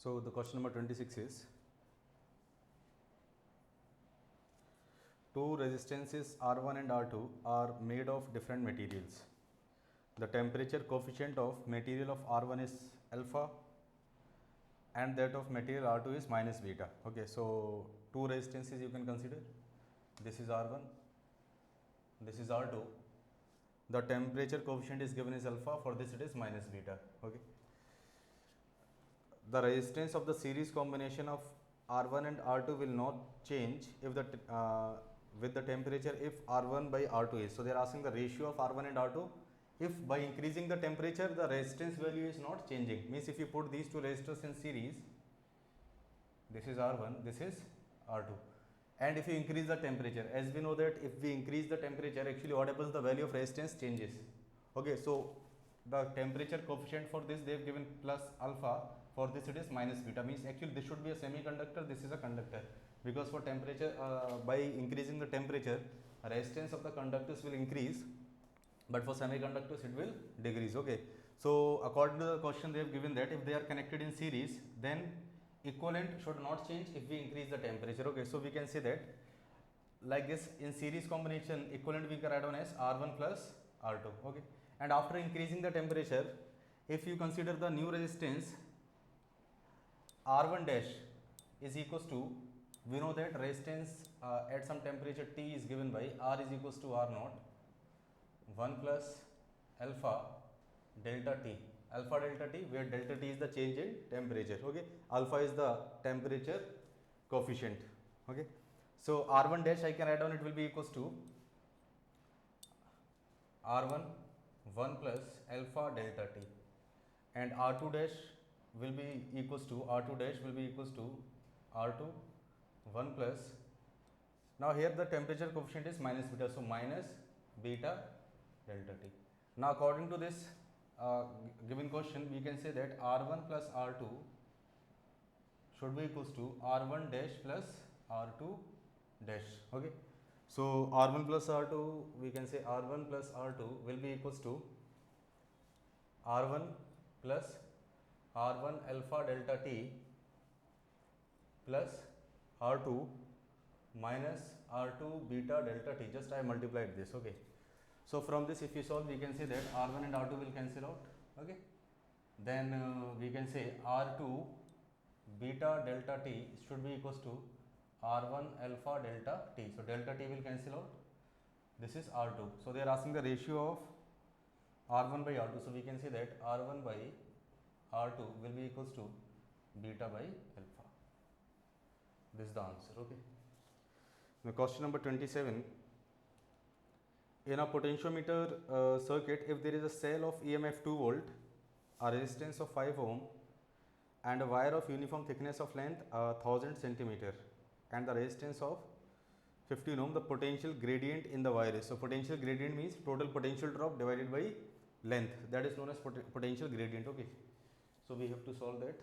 So the question number 26 is, two resistances R1 and R2 are made of different materials. The temperature coefficient of material of R1 is alpha and that of material R2 is minus beta. Okay, so two resistances you can consider. This is R1, this is R2. The temperature coefficient is given as alpha, for this it is minus beta. Okay. The resistance of the series combination of R1 and R2 will not change if the with the temperature if R1 by R2 is. So they are asking the ratio of R1 and R2. If by increasing the temperature the resistance value is not changing, means if you put these two resistors in series, this is R1, this is R2, and if you increase the temperature, as we know that if we increase the temperature, actually what happens, the value of resistance changes. Okay, so the temperature coefficient for this they have given plus alpha, for this it is minus beta, means actually this should be a semiconductor, this is a conductor, because for temperature by increasing the temperature resistance of the conductors will increase, but for semiconductors it will decrease. Okay, so according to the question they have given that if they are connected in series, then equivalent should not change if we increase the temperature. Okay, so we can say that like this, in series combination equivalent we can write down as R1 plus R2. Okay, and after increasing the temperature, if you consider the new resistance R1 dash is equals to, we know that resistance at some temperature T is given by R is equals to R naught 1 plus alpha delta T, alpha delta T, where delta T is the change in temperature. Okay, alpha is the temperature coefficient. Okay, so R1 dash I can write down, it will be equals to R1 1 plus alpha delta T, and R2 dash will be equals to, R2 dash will be equals to R2 1 plus, now here the temperature coefficient is minus beta, so minus beta delta T. Now according to this given question, we can say that R1 plus R2 should be equals to R1 dash plus R2 dash. Okay, so R1 plus R2, we can say R1 plus R2 will be equals to R1 plus R1 alpha delta T plus R2 minus R2 beta delta T, just I multiplied this. Okay, so from this if you solve, we can say that R1 and R2 will cancel out. Okay, then we can say R2 beta delta T should be equals to R1 alpha delta T, so delta T will cancel out, this is R2. So they are asking the ratio of R1 by R2, so we can say that R1 by R2 will be equals to beta by alpha. This is the answer. Okay. Now question number 27. In a potentiometer circuit, if there is a cell of EMF 2 volt, a resistance of 5 ohm and a wire of uniform thickness of length 1000 centimeter and the resistance of 15 ohm, the potential gradient in the wire is, so potential gradient means total potential drop divided by length, that is known as potential gradient. Okay, so we have to solve that.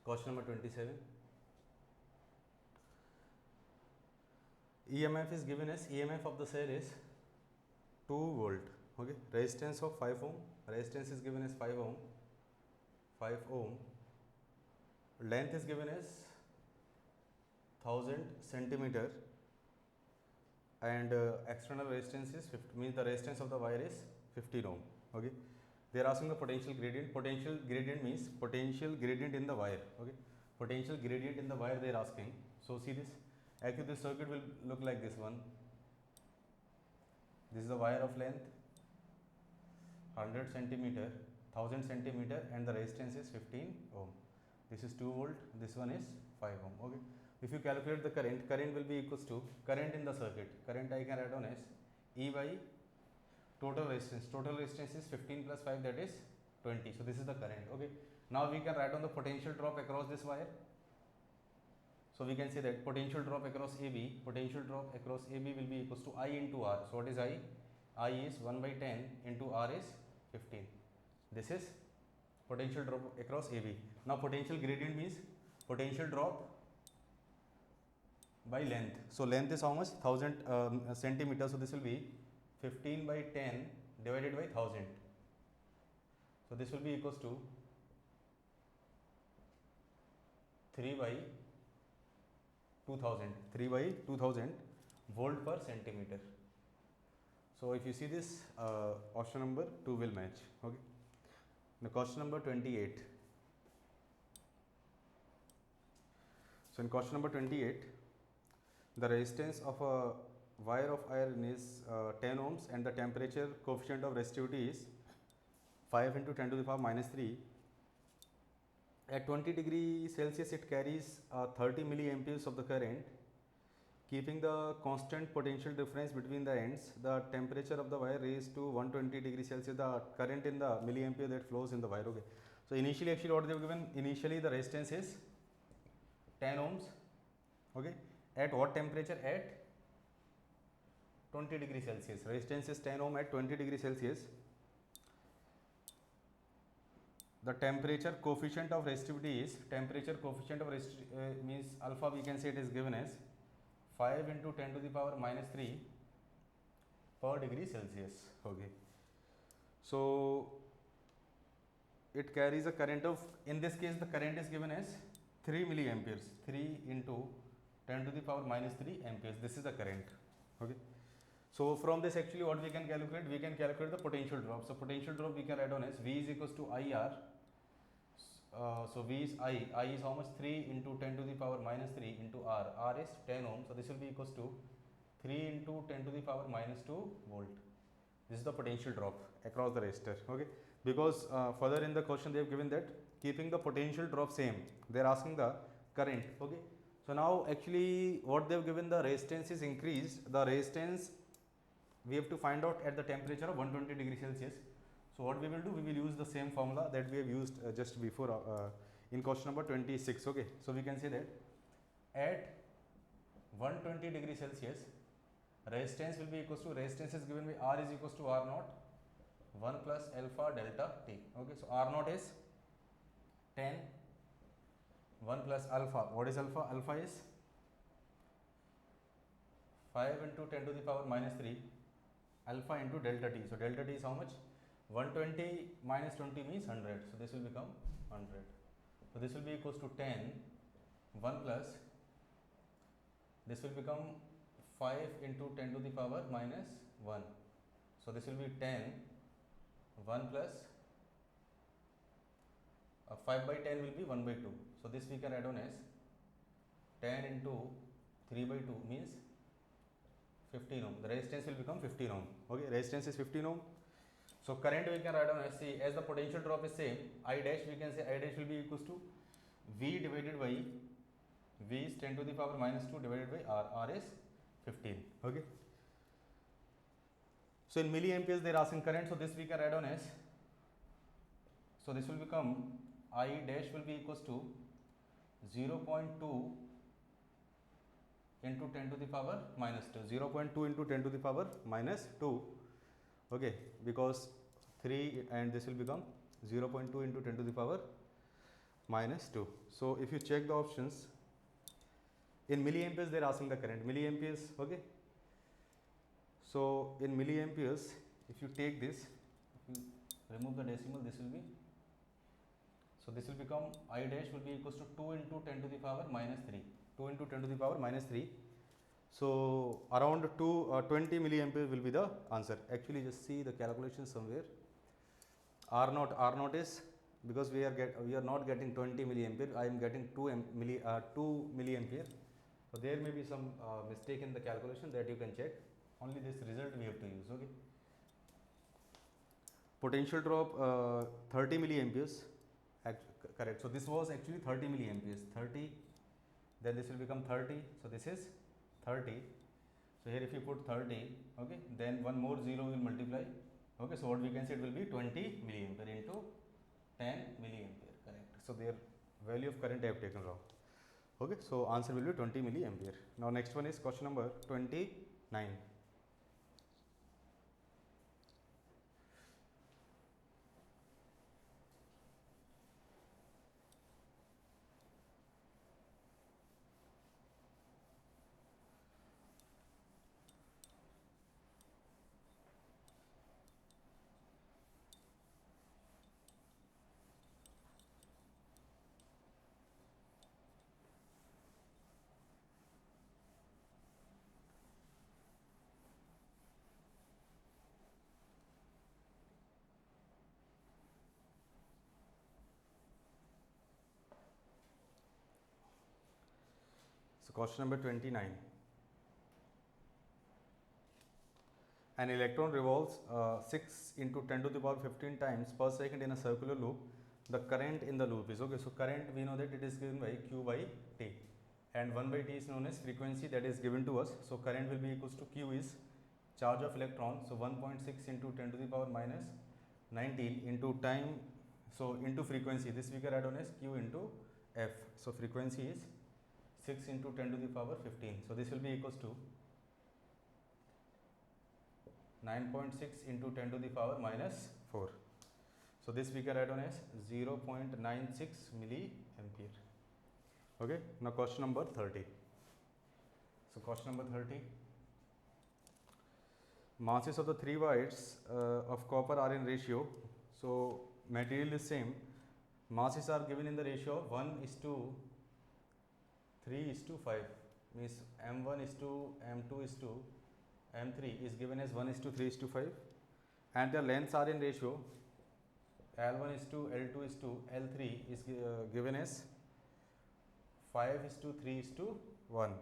Question number 27. EMF is given as, EMF of the cell is 2 volt. Okay, resistance of 5 ohm, resistance is given as 5 ohm, length is given as 1000 centimeter, and external resistance is 50, means the resistance of the wire is 15 ohm. Okay, they are asking the potential gradient. Potential gradient means potential gradient in the wire. Okay, potential gradient in the wire they are asking. So see this, actually this circuit will look like this one. This is the wire of length 100 centimeter, 1000 centimeter, and the resistance is 15 ohm. This is 2 volt, this one is 5 ohm. Okay, if you calculate the current, current will be equals to current in the circuit. Current I can write on as E by total resistance. Total resistance is 15 plus 5, that is 20. So this is the current. Okay. Now we can write on the potential drop across this wire. So we can say that potential drop across AB, potential drop across AB will be equals to I into R. So what is I? I is 1 by 10 into R is 15. This is potential drop across AB. Now potential gradient means potential drop by length. So length is how much? 1000 centimeters. So this will be 15 by 10 divided by 1000. So this will be equals to 3 by 2000. 3 by 2000 volt per centimeter. So if you see this, option number 2 will match. Okay. Now question number 28. So in question number 28, the resistance of a wire of iron is 10 ohms and the temperature coefficient of resistivity is 5 into 10 to the power minus 3. At 20 degrees Celsius it carries 30 milliamperes of the current. Keeping the constant potential difference between the ends, the temperature of the wire raised to 120 degrees Celsius, the current in the milliampere that flows in the wire. Okay. So initially actually what they have given, initially the resistance is 10 ohms. Okay. At what temperature? At 20 degrees Celsius. Resistance is 10 ohm at 20 degrees Celsius. The temperature coefficient of resistivity is, temperature coefficient of resistivity means alpha, we can say it is given as 5 into 10 to the power minus 3 per degree Celsius. Okay. So it carries a current of, in this case the current is given as 3 milliamperes. 3 into 10 to the power minus 3 amperes. This is the current. Okay. So from this actually what we can calculate? We can calculate the potential drop. So potential drop we can write on as V is equals to IR. So V is I is how much? 3 into 10 to the power minus 3 into R. R is 10 ohm. So this will be equals to 3 into 10 to the power minus 2 volt. This is the potential drop across the resistor. Okay. Because further in the question they have given that keeping the potential drop same, they are asking the current. Okay. So now actually what they have given, the resistance is increased. The resistance we have to find out at the temperature of 120 degrees Celsius. So what we will do, we will use the same formula that we have used just before in question number 26. Okay. So we can say that at 120 degrees Celsius, resistance will be equals to, resistance is given by R is equals to R naught 1 plus alpha delta T. Okay. So R naught is 10, 1 plus alpha. What is alpha? Alpha is 5 into 10 to the power minus 3 alpha into delta T. So delta T is how much? 120 minus 20 means 100. So this will become 100. So this will be equals to 10, 1 plus, this will become 5 into 10 to the power minus 1. So this will be 10, 1 plus 5 by 10 will be 1 by 2. So this we can add on as 10 into 3 by 2 means 15 ohm. The resistance will become 15 ohm. Okay, resistance is 15 ohm. So current we can write on as, see, as the potential drop is same, I dash, we can say I dash will be equals to V divided by, V is 10 to the power minus 2 divided by R. R is 15. Okay. So in milliamperes they are asking current. So this we can write on as, so this will become I dash will be equals to 0.2 into 10 to the power minus 2. 0.2 into 10 to the power minus 2. Okay, because 3 and this will become 0.2 into 10 to the power minus 2. So if you check the options, in milliamperes they are asking the current. Milliamperes. Okay. So in milliamperes, if you take this, if you remove the decimal, this will be, so this will become I dash will be equals to 2 into 10 to the power minus 3. 2 into 10 to the power minus 3. So around 20 milliampere will be the answer. Actually just see the calculation somewhere. R naught is, because we are not getting 20 milliampere, I am getting 2 milliampere. So there may be some mistake in the calculation, that you can check. Only this result we have to use. Okay. Potential drop 30 milliamperes. Correct. So this was actually 30 milliamperes. 30 then this will become 30. So this is 30. So here if you put 30, okay, then one more 0 will multiply. Okay, so what we can say, it will be 20 milliampere into 10 milliampere, correct. So their value of current I have taken wrong. Okay, so answer will be 20 milliampere. Now next one is question number 29. So question number 29. An electron revolves 6 into 10 to the power 15 times per second in a circular loop. The current in the loop is, okay, so current we know that it is given by Q by T, and 1 by T is known as frequency that is given to us. So current will be equals to Q is charge of electron, so 1.6 into 10 to the power minus 19 into time, so into frequency, this we can write on as Q into F. So frequency is 6 into 10 to the power 15. So this will be equals to 9.6 into 10 to the power minus 4. So this we can write on as 0.96 milliampere. Okay, now question number 30. So question number 30. Masses of the 3 wires of copper are in ratio. So material is same. Masses are given in the ratio of 1:3:5. Means M1 is to M2 is to M3 is given as 1:3:5, and their lengths are in ratio L1 is to L2 is to L3 is given as 5:3:1.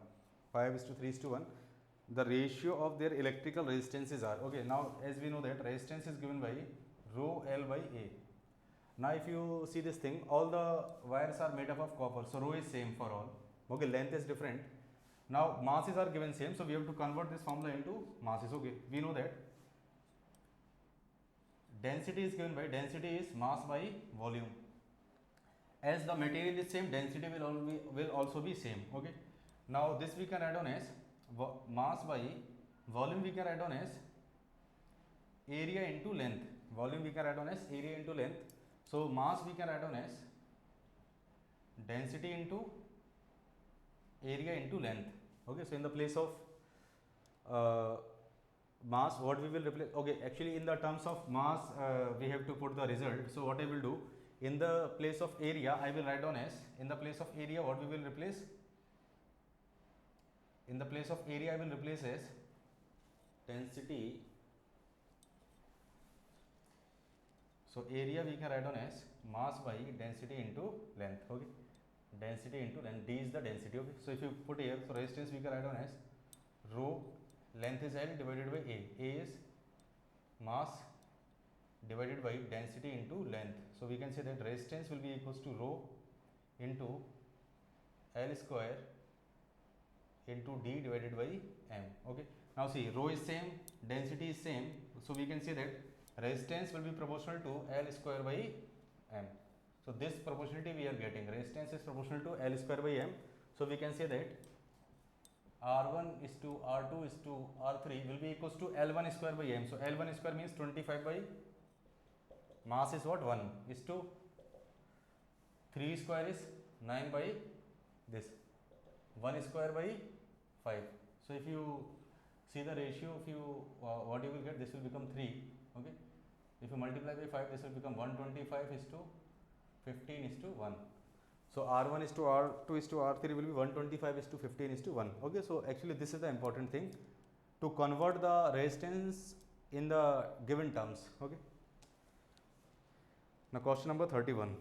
5:3:1. The ratio of their electrical resistances are, okay, now as we know that resistance is given by rho L by A. Now if you see this thing, all the wires are made up of copper, so rho is same for all. Okay, length is different. Now masses are given same, so we have to convert this formula into masses. Okay, we know that density is given by, density is mass by volume. As the material is same, density will also be same. Okay, now this we can add on as mass by volume, we can add on as area into length. Volume we can add on as area into length. So mass we can add on as density into area into length. Okay, so in the place of mass, what we will replace, okay, actually in the terms of mass we have to put the result. So what I will do, in the place of area I will write down as, in the place of area what we will replace, in the place of area I will replace as density. So area we can write down as mass by density into length. Okay, density into length, D is the density. Okay, so if you put here, so resistance we can write down as rho, length is L divided by A. A is mass divided by density into length. So we can say that resistance will be equals to rho into L square into D divided by M. Okay, now see, rho is same, density is same, so we can say that resistance will be proportional to L square by M. So this proportionality we are getting, resistance is proportional to L square by M. So we can say that R1 is to R2 is to R3 will be equals to L1 square by M. So L1 square means 25 by mass is what, 1 is to 3 square is 9 by this 1 square by 5. So if you see the ratio, if you what you will get, this will become 3. Okay, if you multiply by 5, this will become 125 is to 15 is to 1. So R1 is to R2 is to R3 will be 125 is to 15 is to 1. Okay, so actually this is the important thing, to convert the resistance in the given terms. Okay, now question number 31.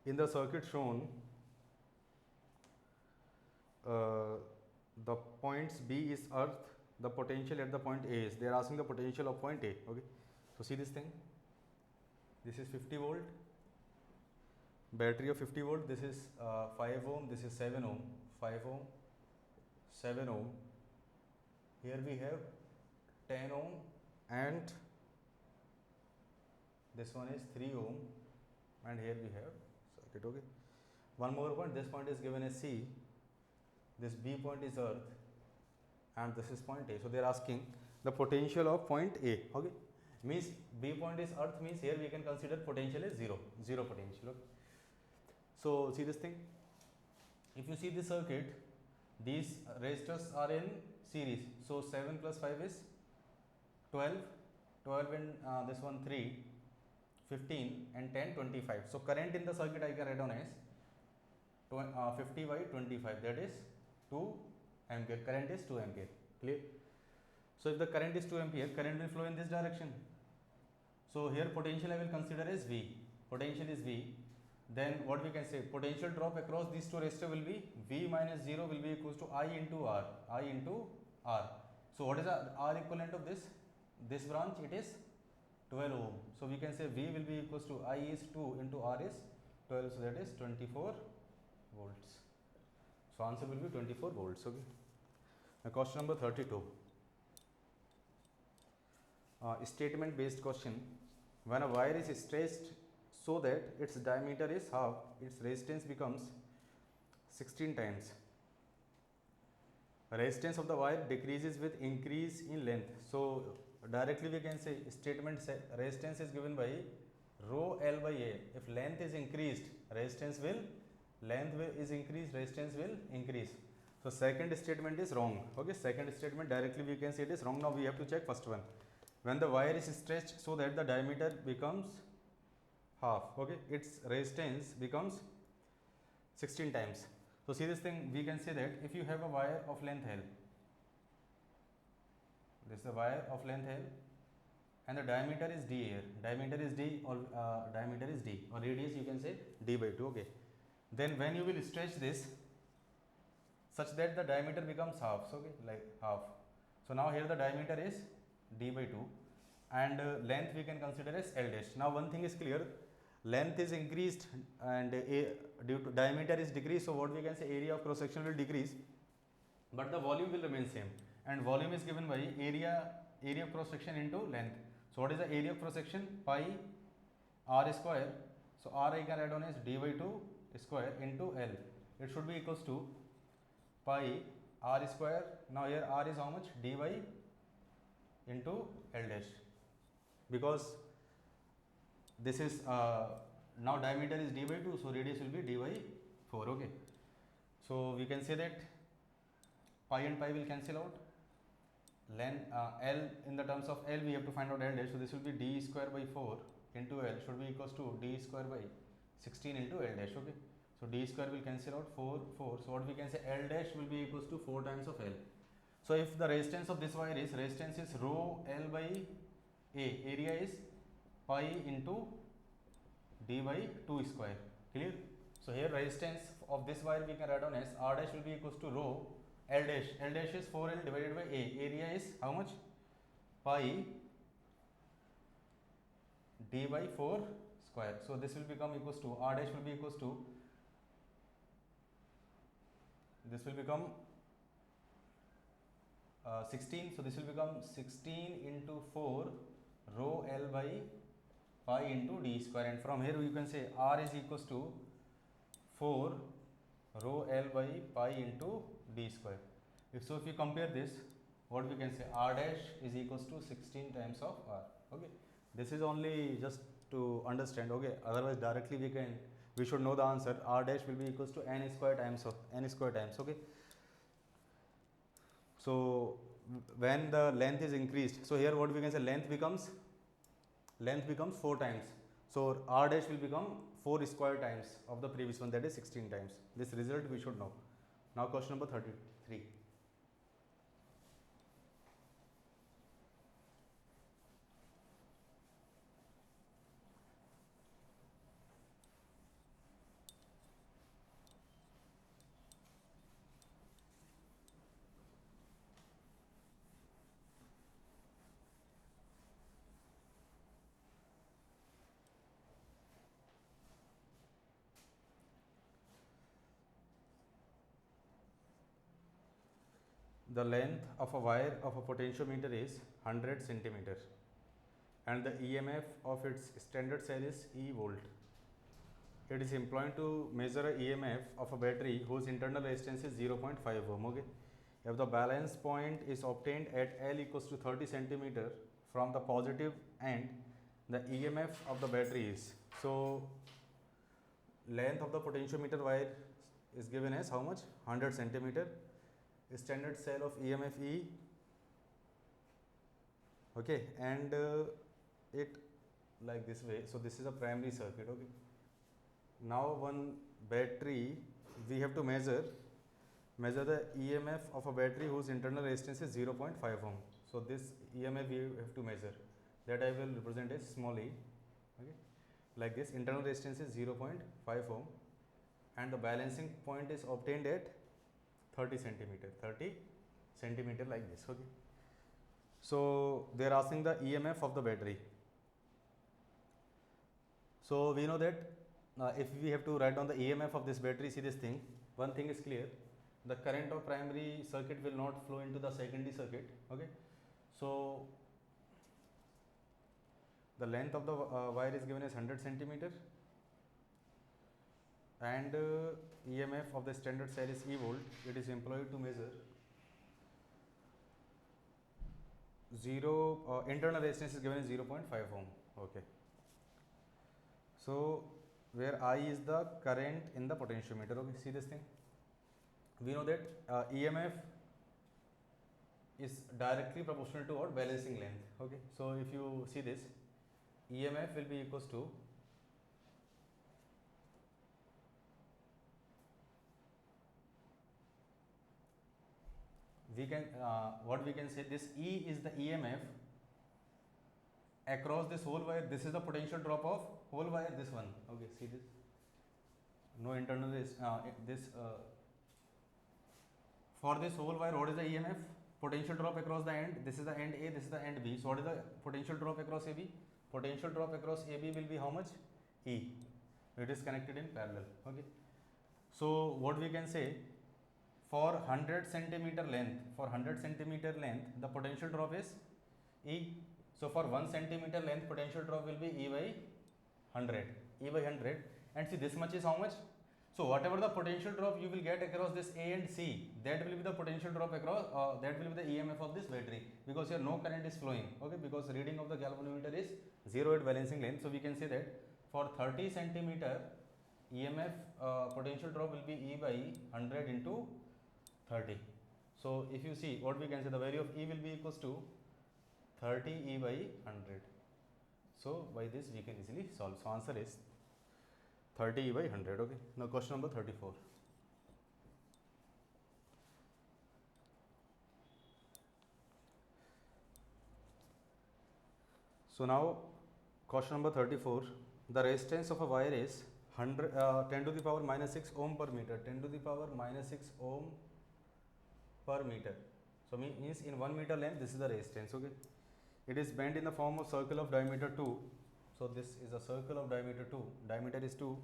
in the circuit shown, the points B is earth, the potential at the point A is, they are asking the potential of point A. Okay, so see this thing, this is 50 volt, battery of 50 volt, this is 5 ohm, this is 7 ohm, 5 ohm, 7 ohm, here we have 10 ohm, and this one is 3 ohm, and here we have circuit. Okay, one more point, this point is given as C, this B point is earth, and this is point A. So they are asking the potential of point A. Okay, means B point is earth, means here we can consider potential is zero potential. Okay, so see this thing, if you see this circuit, these resistors are in series, so 7 plus 5 is 12, 12 and this one 3, 15, and 10, 25. So current in the circuit I can write down as 50 by 25, that is 2 ampere. Current is 2 ampere. Clear? So if the current is 2 ampere, current will flow in this direction. So here potential I will consider as V. Potential is V. Then what we can say, potential drop across these two resistors will be V minus 0 will be equals to I into R. I into R. So what is the R equivalent of this? This branch, it is 12 ohm. So we can say V will be equals to I is 2 into R is 12. So that is 24 volts. So answer will be 24 volts. Okay. Now question number 32. Statement based question. When a wire is stretched so that its diameter is half, its resistance becomes 16 times. Resistance of the wire decreases with increase in length. So directly we can say statement resistance is given by rho L by A. If length is increased, resistance will resistance will increase. So second statement is wrong. Okay, second statement directly we can say it is wrong. Now we have to check first one. When the wire is stretched so that the diameter becomes half, okay, its resistance becomes 16 times. So see this thing, we can say that if you have a wire of length L, this is the wire of length L, and the diameter is D here, diameter is D or radius you can say D by 2. Okay, then when you will stretch this such that the diameter becomes half, so okay, like half. So now here the diameter is D by 2 and length we can consider as L dash. Now one thing is clear, length is increased and due to diameter is decreased, so what we can say, area of cross section will decrease, but the volume will remain same, and volume is given by area of cross section into length. So what is the area of cross section? Pi r square. So r I can write down as D by 2 square into L. It should be equals to pi r square. Now here r is how much? D by into L dash, because this is now diameter is D by 2, so radius will be D by 4. Okay, so we can say that pi and pi will cancel out. Length L, in the terms of L we have to find out L dash, so this will be D square by 4 into L should be equals to D square by 16 into L dash. Okay, so D square will cancel out 4. So what we can say, L dash will be equals to 4 times of L. So if the resistance of this wire is, resistance is rho L by A, area is pi into D by 2 square. Clear? So here resistance of this wire we can write down as R dash will be equals to rho L dash. L dash is 4L divided by A. Area is how much? Pi D by 4 square. So this will become equals to, R dash will be equals to, this will become 16. So this will become 16 into 4 rho L by pi into D square, and from here you can say R is equals to 4 rho L by pi into D square. If you compare this, what we can say, R dash is equals to 16 times of R. Okay, this is only just to understand. Okay, otherwise directly we should know the answer. R dash will be equals to n square times of n square times. Okay, so when the length is increased, so here what we can say, length becomes 4 times, so R dash will become 4 square times of the previous one, that is 16 times. This result we should know. Now question number 33. the length of a wire of a potentiometer is 100 centimeter and the EMF of its standard cell is E volt. It is employed to measure a EMF of a battery whose internal resistance is 0.5 ohm. Okay. If the balance point is obtained at L equals to 30 centimeter from the positive end, the EMF of the battery is, so length of the potentiometer wire is given as how much? 100 centimeter. Standard cell of EMF E, okay, and it like this way. So this is a primary circuit. Okay. Now one battery we have to measure the EMF of a battery whose internal resistance is 0.5 ohm. So this EMF we have to measure, that I will represent as small e. Okay, like this. Internal resistance is 0.5 ohm and the balancing point is obtained at 30 centimeter like this. Okay. So they are asking the EMF of the battery. So we know that if we have to write down the EMF of this battery, see this thing, one thing is clear, the current of primary circuit will not flow into the secondary circuit. Okay. So the length of the wire is given as 100 centimeter and EMF of the standard cell is E volt. It is employed to measure internal resistance is given as 0.5 ohm. Okay. So where I is the current in the potentiometer. Okay, see this thing. We know that EMF is directly proportional to our balancing length. Okay, so if you see this, EMF will be equals to what we can say, this E is the EMF across this whole wire. This is the potential drop of whole wire, this one. Okay, see this, no internal for this whole wire, what is the EMF? Potential drop across the end. This is the end A, this is the end B. So what is the potential drop across AB? Potential drop across AB will be how much? E. It is connected in parallel. Okay. So what we can say, for 100 centimeter length, the potential drop is E. So for 1 centimeter length, potential drop will be E by 100. And see, this much is how much? So whatever the potential drop you will get across this A and C, that will be the potential drop across, that will be the EMF of this battery, because here no current is flowing. Okay, because reading of the galvanometer is 0 at balancing length. So we can say that for 30 centimeter EMF potential drop will be E by 100 into 30. So if you see, what we can say, the value of E will be equals to 30 E by 100. So by this we can easily solve. So answer is 30 E by 100. Okay. Now question number 34. So now question number 34. The resistance of a wire is 10 to the power minus 6 ohm per meter. 10 to the power minus 6 ohm per meter. So means in 1 meter length, this is the resistance. Okay. It is bent in the form of circle of diameter 2. So this is a circle of diameter 2. Diameter is 2.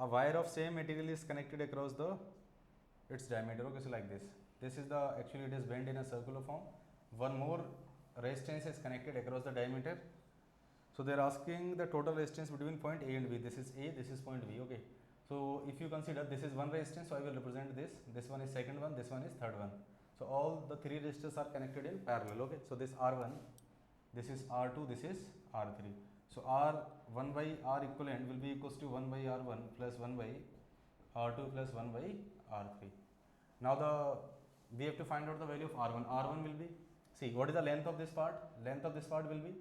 A wire of same material is connected across its diameter. Okay, so like this. This is the, actually it is bent in a circular form. One more resistance is connected across the diameter. So they are asking the total resistance between point A and B. This is A, this is point B. Okay. So if you consider this is one resistance, so I will represent this. This one is second one, this one is third one. So all the three resistors are connected in parallel. Okay. So this R1, this is R2, this is R3. So R1 by R equivalent will be equals to 1 by R1 plus 1 by R2 plus 1 by R3. Now we have to find out the value of R1. R1 will be, see, what is the length of this part? Length of this part will be,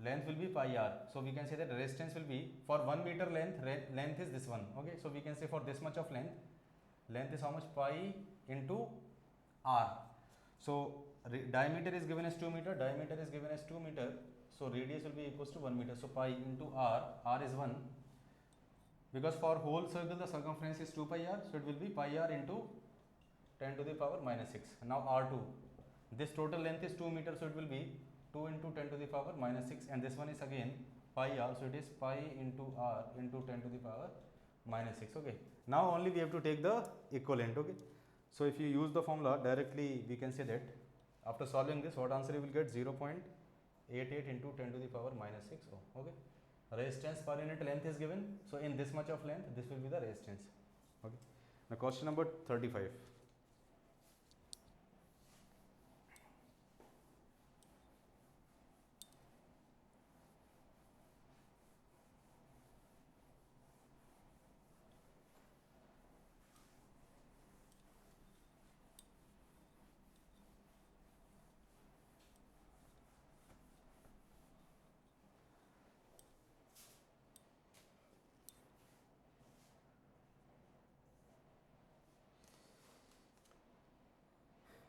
length will be pi r. So we can say that resistance will be, for 1 meter length is this one. Okay. So we can say for this much of length is how much? Pi into r. So diameter is given as 2 meter. So radius will be equals to 1 meter. So pi into r is 1. Because for whole circle the circumference is 2 pi r. So it will be pi r into 10 to the power minus 6. Now R2. This total length is 2 meters. So it will be 2 into 10 to the power minus 6. And this one is again pi r. So it is pi into r into 10 to the power minus 6. Okay. Now only we have to take the equivalent. Okay. So if you use the formula directly, we can say that after solving this, what answer you will get? 0.88 into 10 to the power minus 6 ohm. Okay. Resistance per unit length is given. So in this much of length, this will be the resistance. Okay. Now question number 35.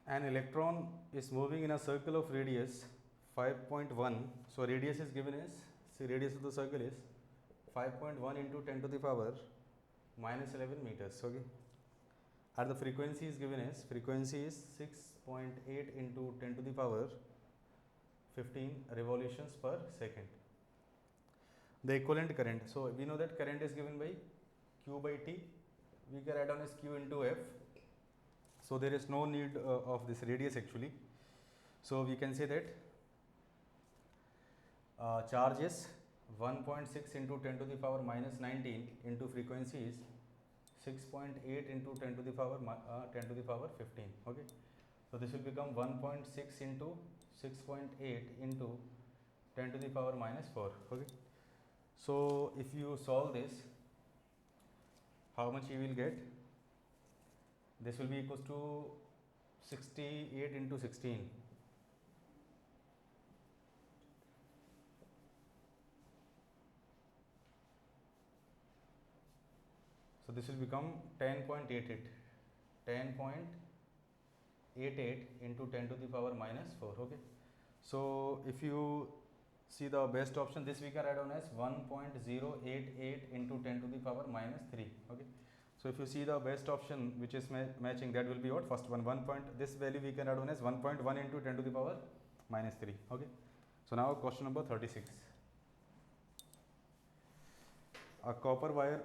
An electron is moving in a circle of radius 5.1. So radius is given as, see, radius of the circle is 5.1 into 10 to the power minus 11 meters. Okay. And the frequency is given as, frequency is 6.8 into 10 to the power 15 revolutions per second. The equivalent current. So we know that current is given by Q by T. We can write down as Q into F. So there is no need of this radius actually. So we can say that charge is 1.6 into 10 to the power minus 19 into frequency is 6.8 into 10 to the power 10 to the power 15. Okay. So this will become 1.6 into 6.8 into 10 to the power minus 4. Okay. So if you solve this, how much you will get? This will be equals to 68 into 16. So this will become 10.88. 10.88 into 10 to the power minus 4. Okay. So if you see the best option, this we can write down as 1.088 into 10 to the power minus 3. Okay. So if you see the best option which is matching, that will be what? First one, this value we can write down as 1.1 into 10 to the power minus 3. Okay. So now question number 36. A copper wire